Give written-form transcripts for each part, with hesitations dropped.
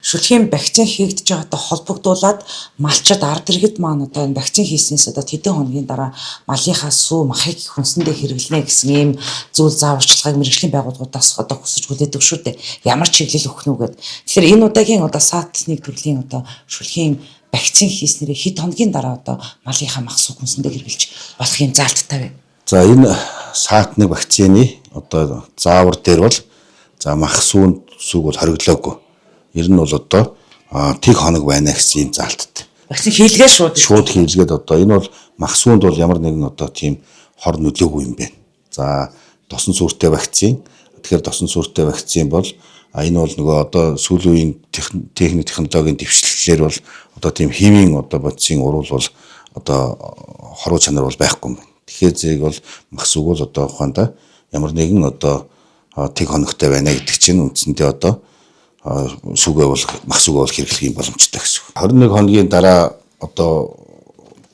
шүлхийн вакцин хийгдэж байгаатай холбогдуулаад малчид ард иргэд маань одоо энэ вакцин хийснээс одоо хэдэн хоногийн дараа малынхаа сүү махыг хүнсэндээ хэрэглэнэ гэсэн ийм зүйл зааварчилгааг мэргэжлийн байгууллагуудаас одоо хүсэж хүлээдэг шүү дээ. Ямар чиглэл өгөх нь үгээд. Тэгэхээр энэ удаагийн одоо саатлны төрлийн одоо шүлхийн вакцин хийснээр хэд хоногийн дараа одоо малынхаа мах сүү хүнсэндээ хэрэглэж болох юм заалттай вэ? За энэ саатны вакцины одоо заавар дээр бол за мах сүүг бол хориглоогүй. Ер нь бол одоо тэг хоног байна гэсэн юм заалттай. Вакцин хийлгээ шууд хийлгээд одоо энэ бол мах сүүнд бол ямар нэгэн одоо тийм хор нөлөөгүй юм байна. За тосон сүртэй вакцин. Тэгэхээр тосон сүртэй вакцин бол энэ бол нөгөө одоо сүүлийн үеийн техник технологийн дэвшлэлээр бол одоо тийм химийн одоо бодисын урвал бол одоо хоруу чанар бол байхгүй юм байна. Тэгэхээр зэрэг бол мах сүүг бол одоо ухаанда ямар нэгэн одоо тэг хоногтой байна гэдэг чинь үндсэндээ одоо сүгээ бол мах сүгээ бол хэрэглэх юм боломжтой гэсэн. 21 хоногийн дараа одоо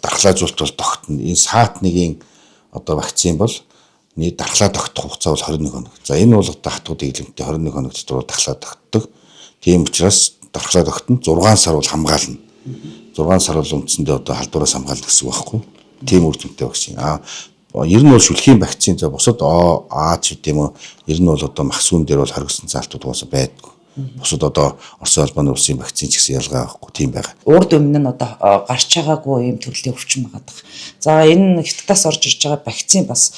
дархлаажуулалт бол тогтно. Энэ саатныгийн одоо вакцин бол нийт дархлаа тогтох хугацаа бол 21 хоног. За энэ бол одоо хатуу дэглэмтэй 21 хоног дотор дархлаа тогтдог. Тийм учраас дархлаа тогтно 6 сар бол хамгаална. 6 сар бол үндсэндээ одоо халдвараас хамгаална гэсэн үг байхгүй. Тийм үр дүнтэй вакцин. Ер нь бол шүлхийн вакцин за бусад ч гэдэм үү ер нь бол одоо мах сүүн дээр бол хоригдсон заалтууд угаасаа байдгүй. Бусад одоо Орос улбаны улсын вакцин ч гэсэн ялгаа авахгүй тийм байгаа. Урд өмнө нь одоо гарч байгаагүй юм төрлийн өвчин байгаа. За энэ хятадаас орж ирж байгаа вакцин бас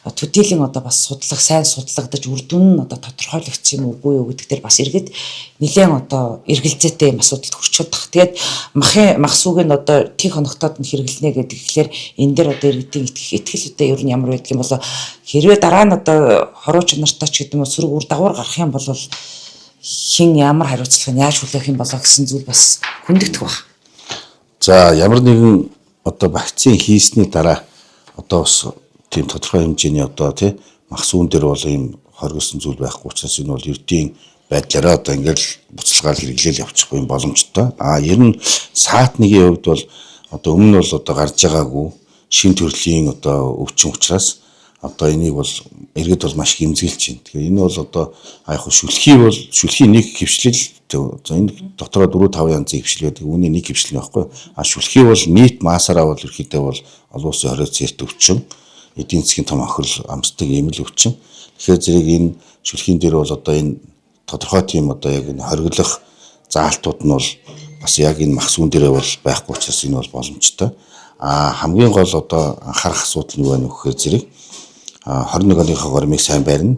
төдийлөн одоо бас сайн судлагдаж үр дүн нь одоо тодорхойлогдсон юм үгүй юу гэдэг дээр бас иргэд нэлээд одоо эргэлзээтэй юм асуудалд хүрчээд тах. Тэгээд мах сүүг нь одоо тэг хоногтоод нь хэрэглэнэ гэдэг ихлээр энэ дээр одоо иргэдийн итгэл үдэ ер нь ямар байдаг юм болоо хэрвээ дараа нь одоо хоруу чанартай ч гэдэг юм сөрөг үр дагавар гарах юм бол хин ямар хариуцлага нь яаж хүлээх юм болоо гэсэн зүйл бас хүндэгдэх баг. За ямар нэгэн одоо вакцин хийсний дараа одоо бас тийм тодорхой хэмжээний одоо тий мах сүүн дээр бол ийм хоригдсон зүйл байхгүй учраас энэ бол эрдийн байдлаараа одоо ингээл буцалгаал хэрэглээл явчихгүй юм боломжтой. Ер нь саатныгийн хувьд бол одоо өмнө нь бол одоо гарч байгаагүй шин төрлийн одоо өвчин учраас одоо энийг бол иргэд бол маш их эмзэглэж байна. Тэгэхээр энэ бол одоо яг шүлхийн нэг хөвчлөл за энэ дотороо 4-5 янзын хөвчлөл байдаг. Үүний нэг хөвчлөл байхгүй. Шүлхий бол нийт маасаараа бол ерөөхдөө бол олон улсын 20 цэрт өвчин эдийн засгийн том хохирол амсдаг ийм л өвчин. Тэгэхээр зэрэг энэ шүлхийн дээр бол одоо энэ тодорхой тийм одоо яг энэ хориглох заалтууд нь бол бас яг энэ мах сүүн дээрээ бол байхгүй учраас энэ бол боломжтой. Хамгийн гол одоо анхаарах асуудал нь юу вэ гэхээр зэрэг 21 оныхоо гормыг сайн байрна.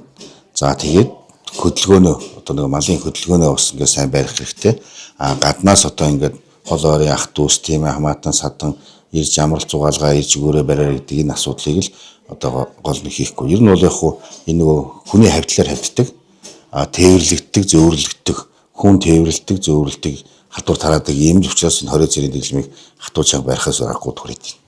За тэгээд хөдөлгөөнөө одоо нэг малын хөдөлгөөнөө бас ингээд сайн барих хэрэгтэй. Гаднаас одоо ингээд хол орын ах дүүс тийм хамаатан садан ирж амралт зугаалгаа ирж өгөөрэй бариа гэдэг энэ асуудлыг л одоо гол нь хийхгүй. Ер нь бол яг хуу энэ нөгөө хүний хавьтлаар хавьддаг, тээвэрлэгддэг, зөөвөрлөгддөг, хүн тээвэрлдэг, зөөвөрлөдөг, хатуур тараадаг ийм л учраас энэ 20 цэрийн дэглэмийг хатуу чанга барихаас аргагүй тохирдог.